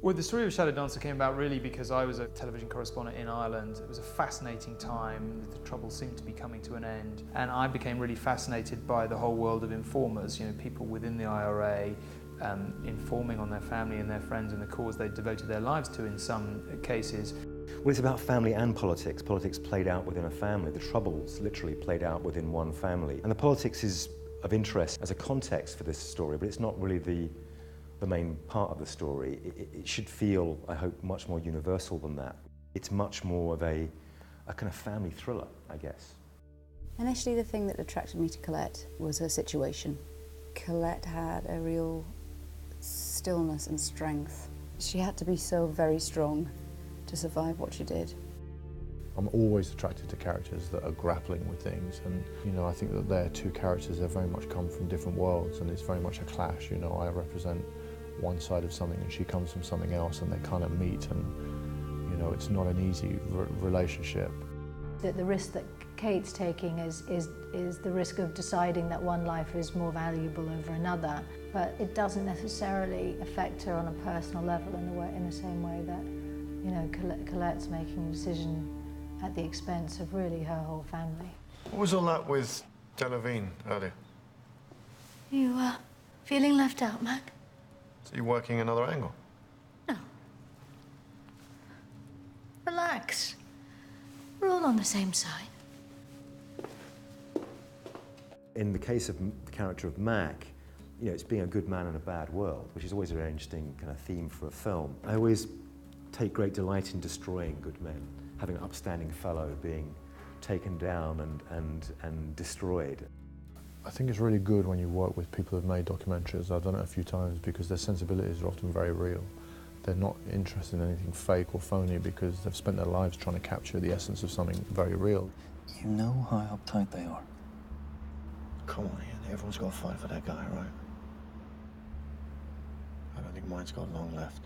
Well, the story of Shadow Dancer came about really because I was a television correspondent in Ireland. It was a fascinating time. The Troubles seemed to be coming to an end. And I became really fascinated by the whole world of informers, you know, people within the IRA, informing on their family and their friends and the cause they devoted their lives to in some cases. Well, it's about family and politics. Politics played out within a family. The Troubles literally played out within one family. And the politics is of interest as a context for this story, but it's not really the main part of the story. It should feel, I hope, much more universal than that. It's much more of a kind of family thriller, I guess. Initially, the thing that attracted me to Colette was her situation. Colette had a real stillness and strength. She had to be so very strong to survive what she did. I'm always attracted to characters that are grappling with things, and you know, I think that they're two characters that very much come from different worlds, and it's very much a clash. You know, I represent one side of something and she comes from something else, and they kind of meet, and you know, it's not an easy relationship. The risk that Kate's taking is the risk of deciding that one life is more valuable over another, but it doesn't necessarily affect her on a personal level in the same way that, you know, Colette's making a decision at the expense of really her whole family. What was all that with Delavine earlier? You feeling left out, Mac? So you working another angle? No. Relax. We're all on the same side. In the case of the character of Mac, you know, it's being a good man in a bad world, which is always a very interesting kind of theme for a film. I always take great delight in destroying good men, having an upstanding fellow being taken down and destroyed. I think it's really good when you work with people who've made documentaries. I've done it a few times because their sensibilities are often very real. They're not interested in anything fake or phony because they've spent their lives trying to capture the essence of something very real. You know how uptight they are. Come on, Ian. Everyone's got to fight for that guy, right? I don't think mine's got long left.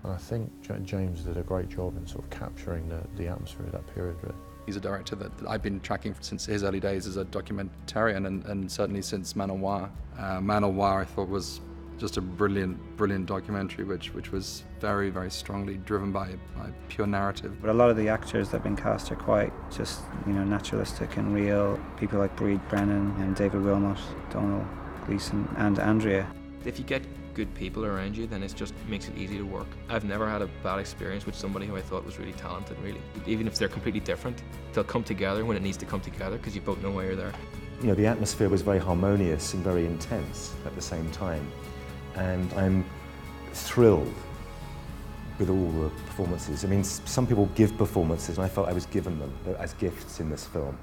And I think James did a great job in sort of capturing the atmosphere of that period, really. He's a director that I've been tracking since his early days as a documentarian, and certainly since Man on Wire. Man on Wire I thought was just a brilliant documentary which was very, very strongly driven by pure narrative. But a lot of the actors that have been cast are quite just, you know, naturalistic and real. People like Breed Brennan and David Wilmot, Donald Gleeson and Andrea. If you get good people around you, then it just makes it easy to work. I've never had a bad experience with somebody who I thought was really talented, really. Even if they're completely different, they'll come together when it needs to come together because you both know why you're there. You know, the atmosphere was very harmonious and very intense at the same time. And I'm thrilled with all the performances. I mean, some people give performances, and I felt I was given them as gifts in this film.